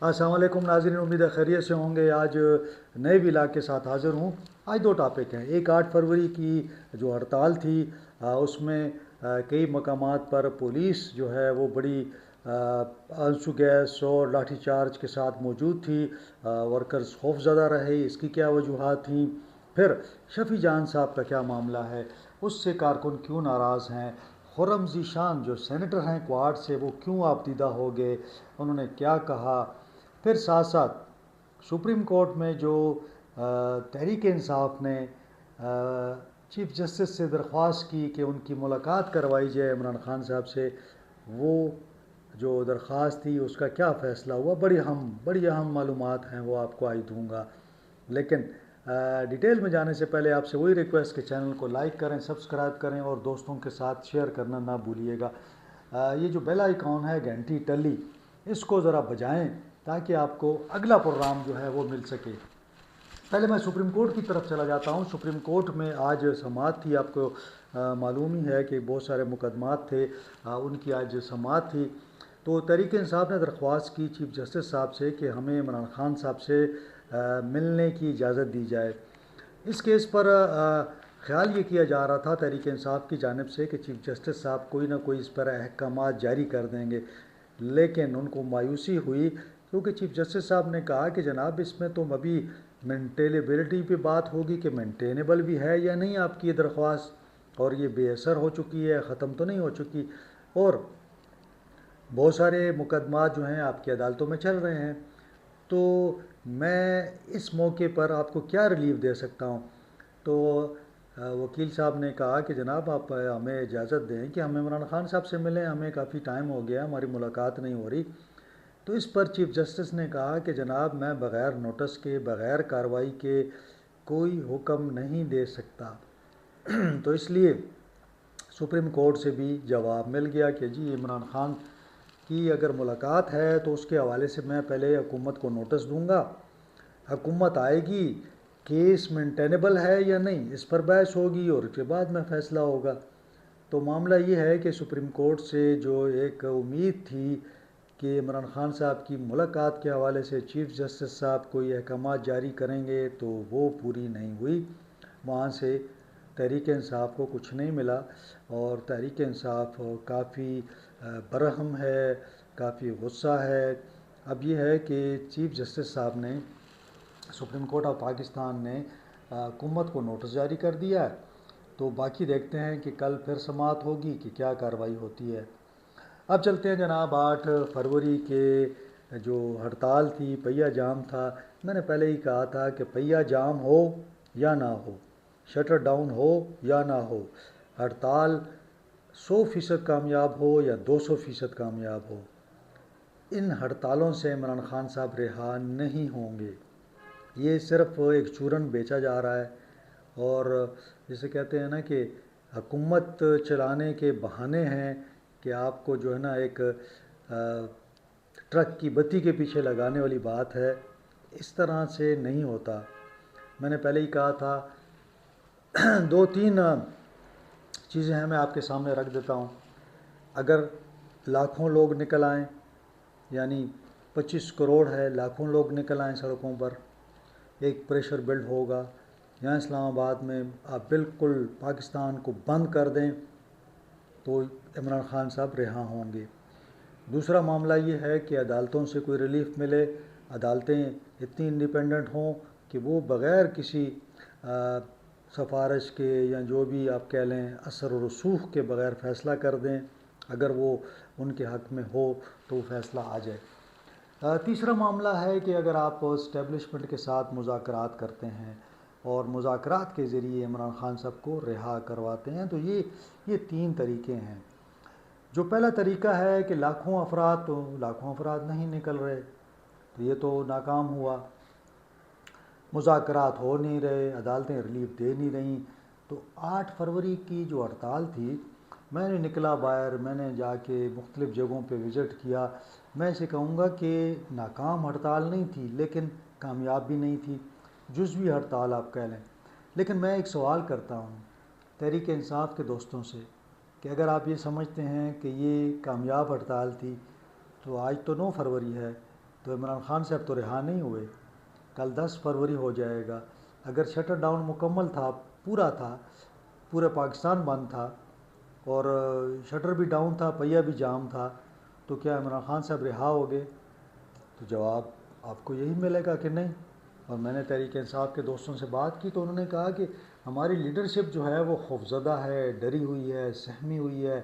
السلام علیکم ناظرین، امید ہے خیریت سے ہوں گے۔ آج نئے ولاگ کے ساتھ حاضر ہوں۔ آج دو ٹاپک ہیں۔ ایک 8 فروری کی جو ہڑتال تھی، اس میں کئی مقامات پر پولیس جو ہے وہ بڑی آنسو گیس اور لاٹھی چارج کے ساتھ موجود تھی۔ ورکرز خوف زدہ رہے، اس کی کیا وجوہات تھیں؟ پھر شفیع جان صاحب کا کیا معاملہ ہے، اس سے کارکن کیوں ناراض ہیں؟ خرم ذیشان جو سینیٹر ہیں کوارڈ سے، وہ کیوں آبدیدہ ہو گئے، انہوں نے کیا کہا؟ پھر ساتھ ساتھ سپریم کورٹ میں جو تحریک انصاف نے چیف جسٹس سے درخواست کی کہ ان کی ملاقات کروائی جائے عمران خان صاحب سے، وہ جو درخواست تھی اس کا کیا فیصلہ ہوا؟ بڑی اہم معلومات ہیں، وہ آپ کو آج دوں گا۔ لیکن ڈیٹیل میں جانے سے پہلے آپ سے وہی ریکویسٹ کہ چینل کو لائک کریں، سبسکرائب کریں اور دوستوں کے ساتھ شیئر کرنا نہ بھولیے گا۔ یہ جو بیل آئیکن ہے گھنٹی ٹلی، اس کو ذرا بجائیں تاکہ آپ کو اگلا پروگرام جو ہے وہ مل سکے۔ پہلے میں سپریم کورٹ کی طرف چلا جاتا ہوں۔ سپریم کورٹ میں آج سماعت تھی، آپ کو معلوم ہی ہے کہ بہت سارے مقدمات تھے، ان کی آج سماعت تھی۔ تو تحریک انصاف نے درخواست کی چیف جسٹس صاحب سے کہ ہمیں عمران خان صاحب سے ملنے کی اجازت دی جائے۔ اس کیس پر خیال یہ کیا جا رہا تھا تحریک انصاف کی جانب سے کہ چیف جسٹس صاحب کوئی نہ کوئی اس پر احکامات جاری کر دیں گے، لیکن ان کو مایوسی ہوئی کیونکہ چیف جسٹس صاحب نے کہا کہ جناب اس میں تو ابھی مینٹینیبلٹی پہ بات ہوگی کہ مینٹینیبل بھی ہے یا نہیں آپ کی یہ درخواست، اور یہ بے اثر ہو چکی ہے، ختم تو نہیں ہو چکی، اور بہت سارے مقدمات جو ہیں آپ کی عدالتوں میں چل رہے ہیں۔ تو میں اس موقع پر آپ کو کیا ریلیف دے سکتا ہوں؟ تو وکیل صاحب نے کہا کہ جناب آپ ہمیں اجازت دیں کہ ہم عمران خان صاحب سے ملیں، ہمیں کافی ٹائم ہو گیا، ہماری ملاقات نہیں ہو رہی۔ تو اس پر چیف جسٹس نے کہا کہ جناب میں بغیر نوٹس کے، بغیر کارروائی کے کوئی حکم نہیں دے سکتا۔ تو اس لیے سپریم کورٹ سے بھی جواب مل گیا کہ جی عمران خان کی اگر ملاقات ہے تو اس کے حوالے سے میں پہلے حکومت کو نوٹس دوں گا، حکومت آئے گی، کیس مینٹینیبل ہے یا نہیں اس پر بحث ہوگی اور اس کے بعد میں فیصلہ ہوگا۔ تو معاملہ یہ ہے کہ سپریم کورٹ سے جو ایک امید تھی کہ عمران خان صاحب کی ملاقات کے حوالے سے چیف جسٹس صاحب کوئی احکامات جاری کریں گے تو وہ پوری نہیں ہوئی۔ وہاں سے تحریک انصاف کو کچھ نہیں ملا، اور تحریک انصاف کافی برہم ہے، کافی غصہ ہے۔ اب یہ ہے کہ چیف جسٹس صاحب نے، سپریم کورٹ آف پاکستان نے حکومت کو نوٹس جاری کر دیا ہے۔ تو باقی دیکھتے ہیں کہ کل پھر سماعت ہوگی کہ کیا کارروائی ہوتی ہے۔ اب چلتے ہیں جناب 8 فروری کے جو ہڑتال تھی، پہیا جام تھا۔ میں نے پہلے ہی کہا تھا کہ پہیا جام ہو یا نہ ہو، شٹر ڈاؤن ہو یا نہ ہو، ہڑتال 100% کامیاب ہو یا 200% کامیاب ہو، ان ہڑتالوں سے عمران خان صاحب رہا نہیں ہوں گے۔ یہ صرف ایک چورن بیچا جا رہا ہے، اور جسے کہتے ہیں نا کہ حکومت چلانے کے بہانے ہیں کہ آپ کو جو ہے نا ایک ٹرک کی بتی کے پیچھے لگانے والی بات ہے۔ اس طرح سے نہیں ہوتا۔ میں نے پہلے ہی کہا تھا، 2-3 چیزیں ہیں میں آپ کے سامنے رکھ دیتا ہوں۔ اگر لاکھوں لوگ نکل آئیں، یعنی 25 کروڑ ہے، لاکھوں لوگ نکل آئیں سڑکوں پر، ایک پریشر بلڈ ہوگا۔ یہاں اسلام آباد میں آپ بالکل پاکستان کو بند کر دیں تو عمران خان صاحب رہا ہوں گے۔ دوسرا معاملہ یہ ہے کہ عدالتوں سے کوئی ریلیف ملے، عدالتیں اتنی انڈیپینڈنٹ ہوں کہ وہ بغیر کسی سفارش کے یا جو بھی آپ کہہ لیں اثر و رسوخ کے بغیر فیصلہ کر دیں، اگر وہ ان کے حق میں ہو تو وہ فیصلہ آ جائے۔ تیسرا معاملہ ہے کہ اگر آپ اسٹیبلشمنٹ کے ساتھ مذاکرات کرتے ہیں اور مذاکرات کے ذریعے عمران خان صاحب کو رہا کرواتے ہیں، تو یہ 3 طریقے ہیں۔ جو پہلا طریقہ ہے کہ لاکھوں افراد نہیں نکل رہے، تو یہ تو ناکام ہوا، مذاکرات ہو نہیں رہے، عدالتیں ریلیف دے نہیں رہیں۔ تو 8 فروری کی جو ہڑتال تھی، میں نے نکلا باہر، میں نے جا کے مختلف جگہوں پہ وزٹ کیا۔ میں اسے کہوں گا کہ ناکام ہڑتال نہیں تھی لیکن کامیاب بھی نہیں تھی، جزوی ہڑتال آپ کہہ لیں۔ لیکن میں ایک سوال کرتا ہوں تحریک انصاف کے دوستوں سے کہ اگر آپ یہ سمجھتے ہیں کہ یہ کامیاب ہڑتال تھی تو آج تو 9 فروری ہے، تو عمران خان صاحب تو رہا نہیں ہوئے، کل 10 فروری ہو جائے گا۔ اگر شٹر ڈاؤن مکمل تھا، پورا تھا، پورا پاکستان بند تھا اور شٹر بھی ڈاؤن تھا، پہیہ بھی جام تھا، تو کیا عمران خان صاحب رہا ہو گئے؟ تو جواب آپ کو یہی ملے گا کہ نہیں۔ اور میں نے تحریک انصاف کے دوستوں سے بات کی تو انہوں نے کہا کہ ہماری لیڈرشپ جو ہے وہ خوفزدہ ہے، ڈری ہوئی ہے، سہمی ہوئی ہے،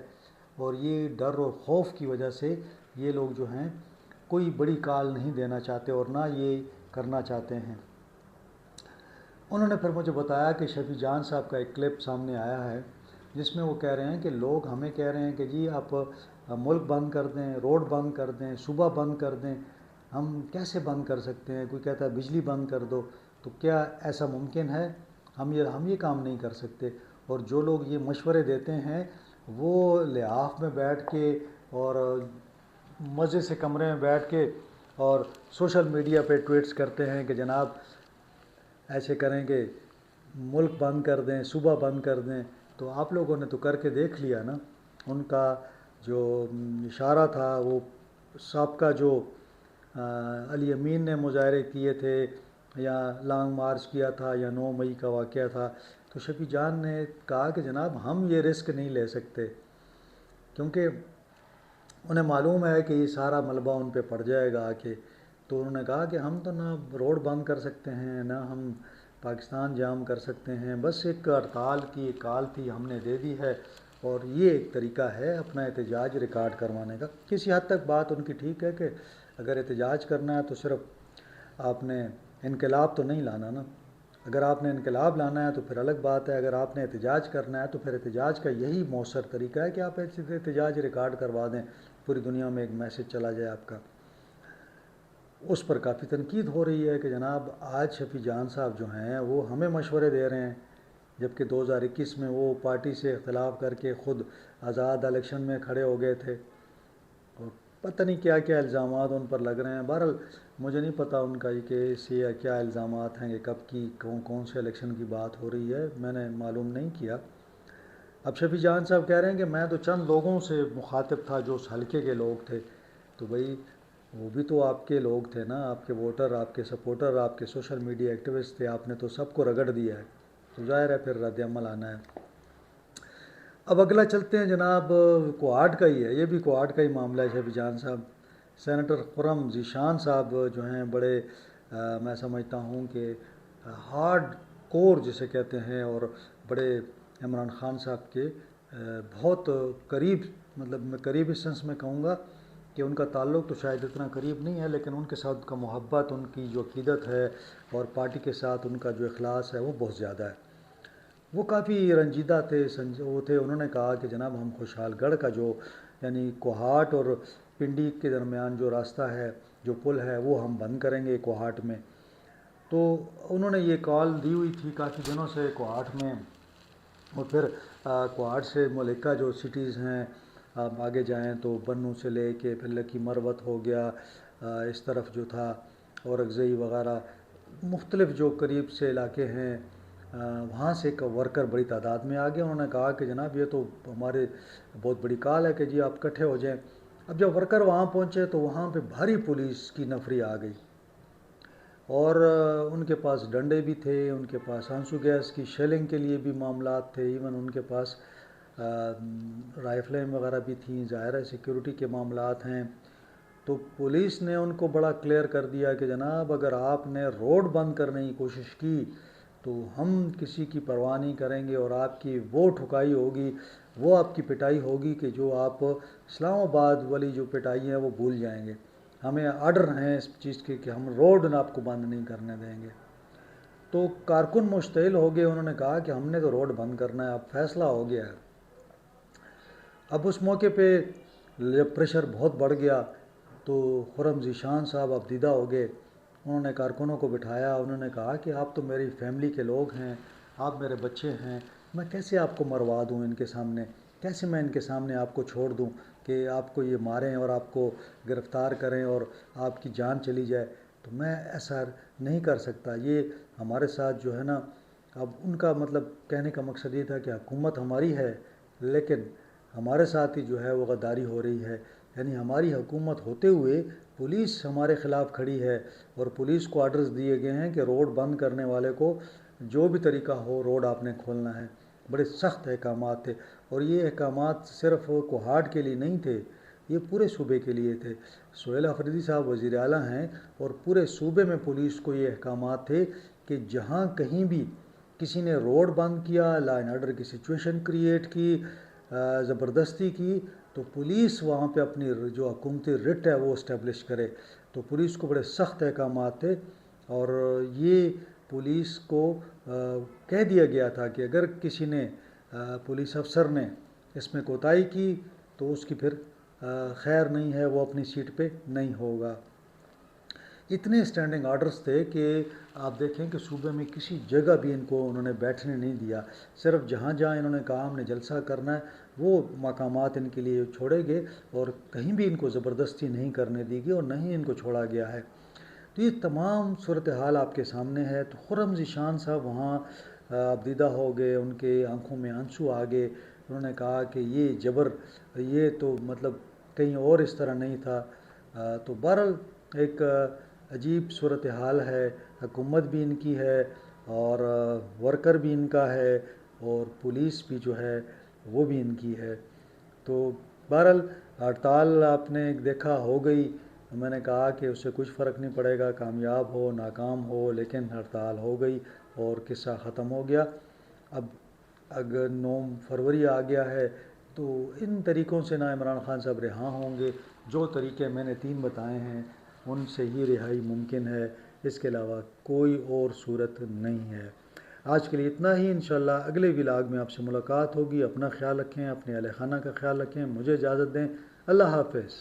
اور یہ ڈر اور خوف کی وجہ سے یہ لوگ جو ہیں کوئی بڑی کال نہیں دینا چاہتے اور نہ یہ کرنا چاہتے ہیں۔ انہوں نے پھر مجھے بتایا کہ شفیع جان صاحب کا ایک کلپ سامنے آیا ہے جس میں وہ کہہ رہے ہیں کہ لوگ ہمیں کہہ رہے ہیں کہ جی آپ ملک بند کر دیں، روڈ بند کر دیں، صوبہ بند کر دیں۔ ہم کیسے بند کر سکتے ہیں؟ کوئی کہتا ہے بجلی بند کر دو، تو کیا ایسا ممکن ہے؟ ہم یہ کام نہیں کر سکتے۔ اور جو لوگ یہ مشورے دیتے ہیں وہ لحاف میں بیٹھ کے اور مزے سے کمرے میں بیٹھ کے اور سوشل میڈیا پہ ٹویٹس کرتے ہیں کہ جناب ایسے کریں کہ ملک بند کر دیں، صوبہ بند کر دیں۔ تو آپ لوگوں نے تو کر کے دیکھ لیا نا۔ ان کا جو اشارہ تھا وہ سابقہ جو علی امین نے مظاہرے کیے تھے یا لانگ مارچ کیا تھا یا 9 مئی کا واقعہ تھا، تو شفیع جان نے کہا کہ جناب ہم یہ رسک نہیں لے سکتے، کیونکہ انہیں معلوم ہے کہ یہ سارا ملبہ ان پہ پڑ جائے گا آ کے۔ تو انہوں نے کہا کہ ہم تو نہ روڈ بند کر سکتے ہیں، نہ ہم پاکستان جام کر سکتے ہیں، بس ایک ہڑتال کی ایک کال تھی، ہم نے دے دی ہے، اور یہ ایک طریقہ ہے اپنا احتجاج ریکارڈ کروانے کا۔ کسی حد تک بات ان کی ٹھیک ہے کہ اگر احتجاج کرنا ہے تو صرف آپ نے انقلاب تو نہیں لانا نا۔ اگر آپ نے انقلاب لانا ہے تو پھر الگ بات ہے، اگر آپ نے احتجاج کرنا ہے تو پھر احتجاج کا یہی مؤثر طریقہ ہے کہ آپ احتجاج ریکارڈ کروا دیں، پوری دنیا میں ایک میسج چلا جائے آپ کا۔ اس پر کافی تنقید ہو رہی ہے کہ جناب آج شفیع جان صاحب جو ہیں وہ ہمیں مشورے دے رہے ہیں، جبکہ 2021 میں وہ پارٹی سے اختلاف کر کے خود آزاد الیکشن میں کھڑے ہو گئے تھے، اور پتہ نہیں کیا کیا الزامات ان پر لگ رہے ہیں۔ بہرحال مجھے نہیں پتہ ان کا یہ کیس یا کیا الزامات ہیں، کہ کب کی کون سے الیکشن کی بات ہو رہی ہے، میں نے معلوم نہیں کیا۔ اب شفیع جان صاحب کہہ رہے ہیں کہ میں تو چند لوگوں سے مخاطب تھا جو اس حلقے کے لوگ تھے، تو بھائی وہ بھی تو آپ کے لوگ تھے نا، آپ کے ووٹر، آپ کے سپورٹر، آپ کے سوشل میڈیا ایکٹیوسٹ تھے، آپ نے تو سب کو رگڑ دیا ہے، تو ظاہر ہے پھر رد عمل آنا ہے۔ اب اگلا چلتے ہیں جناب، کوہاٹ کا ہی ہے، یہ بھی کوہاٹ کا ہی معاملہ ہے۔ شفیع جان صاحب، سینیٹر خرم ذیشان صاحب جو ہیں بڑے میں سمجھتا ہوں کہ ہارڈ کور جسے کہتے ہیں، اور بڑے عمران خان صاحب کے بہت قریب، مطلب میں قریب اس سینس میں کہوں گا کہ ان کا تعلق تو شاید اتنا قریب نہیں ہے، لیکن ان کے ساتھ کا محبت، ان کی جو عقیدت ہے اور پارٹی کے ساتھ ان کا جو اخلاص ہے وہ بہت زیادہ ہے۔ وہ کافی رنجیدہ تھے، وہ تھے، انہوں نے کہا کہ جناب ہم خوشحال گڑھ کا جو یعنی کوہاٹ اور پنڈی کے درمیان جو راستہ ہے، جو پل ہے، وہ ہم بند کریں گے کوہاٹ میں۔ تو انہوں نے یہ کال دی ہوئی تھی کافی دنوں سے کوہاٹ میں، اور پھر کوہاٹ سے ملکہ جو سٹیز ہیں، آپ آگے جائیں تو بنوں سے لے کے پھر لکی مروت ہو گیا، اس طرف جو تھا، اور اگزئی وغیرہ مختلف جو قریب سے علاقے ہیں، وہاں سے ایک ورکر بڑی تعداد میں آ گئے۔ انہوں نے کہا کہ جناب یہ تو ہمارے بہت بڑی کال ہے کہ جی آپ اکٹھے ہو جائیں۔ اب جب ورکر وہاں پہنچے تو وہاں پہ بھاری پولیس کی نفری آ گئی، اور ان کے پاس ڈنڈے بھی تھے، ان کے پاس آنسو گیس کی شیلنگ کے لیے بھی معاملات تھے، ایون ان کے پاس رائفلیں وغیرہ بھی تھیں، ظاہر ہے سیکیورٹی کے معاملات ہیں۔ تو پولیس نے ان کو بڑا کلیئر کر دیا کہ جناب اگر آپ نے روڈ بند کرنے کی کوشش کی تو ہم کسی کی پرواہ نہیں کریں گے، اور آپ کی وہ ٹھکائی ہوگی، وہ آپ کی پٹائی ہوگی کہ جو آپ اسلام آباد والی جو پٹائی ہیں وہ بھول جائیں گے۔ ہمیں آرڈر ہیں اس چیز کے کہ ہم روڈ آپ کو بند نہیں کرنے دیں گے۔ تو کارکن مشتعل ہو گئے، انہوں نے کہا کہ ہم نے تو روڈ بند کرنا ہے، اب فیصلہ ہو گیا ہے۔ اب اس موقع پہ جب پریشر بہت بڑھ گیا تو خرم ذیشان صاحب اب دیدہ ہو گئے۔ انہوں نے کارکنوں کو بٹھایا، انہوں نے کہا کہ آپ تو میری فیملی کے لوگ ہیں، آپ میرے بچے ہیں، میں کیسے آپ کو مروا دوں ان کے سامنے، کیسے میں ان کے سامنے آپ کو چھوڑ دوں کہ آپ کو یہ ماریں اور آپ کو گرفتار کریں اور آپ کی جان چلی جائے، تو میں ایسا نہیں کر سکتا۔ یہ ہمارے ساتھ جو ہے نا، اب ان کا مطلب کہنے کا مقصد یہ تھا کہ حکومت ہماری ہے لیکن ہمارے ساتھ ہی جو ہے وہ غداری ہو رہی ہے، یعنی ہماری حکومت ہوتے ہوئے پولیس ہمارے خلاف کھڑی ہے اور پولیس کو آرڈرز دیے گئے ہیں کہ روڈ بند کرنے والے کو جو بھی طریقہ ہو روڈ آپ نے کھولنا ہے. بڑے سخت احکامات تھے اور یہ احکامات صرف کوہاٹ کے لیے نہیں تھے، یہ پورے صوبے کے لیے تھے. سہیل آفریدی صاحب وزیر اعلیٰ ہیں اور پورے صوبے میں پولیس کو یہ احکامات تھے کہ جہاں کہیں بھی کسی نے روڈ بند کیا، لا اینڈ آرڈر کی سچویشن کریٹ کی، زبردستی کی، تو پولیس وہاں پہ اپنی جو حکومتی رٹ ہے وہ اسٹیبلش کرے. تو پولیس کو بڑے سخت احکامات تھے اور یہ پولیس کو کہہ دیا گیا تھا کہ اگر کسی نے پولیس افسر نے اس میں کوتاہی کی تو اس کی پھر خیر نہیں ہے، وہ اپنی سیٹ پہ نہیں ہوگا. اتنے اسٹینڈنگ آرڈرز تھے کہ آپ دیکھیں کہ صوبے میں کسی جگہ بھی ان کو انہوں نے بیٹھنے نہیں دیا. صرف جہاں جہاں انہوں نے کہا ہم نے جلسہ کرنا ہے وہ مقامات ان کے لیے چھوڑے گئے اور کہیں بھی ان کو زبردستی نہیں کرنے دی گئی اور نہ ہی ان کو چھوڑا گیا ہے. تو یہ تمام صورتحال آپ کے سامنے ہے. تو خرم ذیشان صاحب وہاں آپ دیدہ ہو گئے، ان کے آنکھوں میں آنسو آ گئے. انہوں نے کہا کہ یہ جبر، یہ تو مطلب کہیں اور اس طرح نہیں تھا. تو بہرحال ایک عجیب صورتحال ہے. حکومت بھی ان کی ہے اور ورکر بھی ان کا ہے اور پولیس بھی جو ہے وہ بھی ان کی ہے. تو بہرحال ہڑتال آپ نے دیکھا ہو گئی. میں نے کہا کہ اس سے کچھ فرق نہیں پڑے گا، کامیاب ہو ناکام ہو، لیکن ہڑتال ہو گئی اور قصہ ختم ہو گیا. اب اگر 9 فروری آ گیا ہے تو ان طریقوں سے نہ عمران خان صاحب رہا ہوں گے. جو طریقے میں نے 3 بتائے ہیں ان سے ہی رہائی ممکن ہے، اس کے علاوہ کوئی اور صورت نہیں ہے. آج کے لیے اتنا ہی. انشاءاللہ اگلے ولاگ میں آپ سے ملاقات ہوگی. اپنا خیال رکھیں، اپنے اہل خانہ کا خیال رکھیں. مجھے اجازت دیں. اللہ حافظ.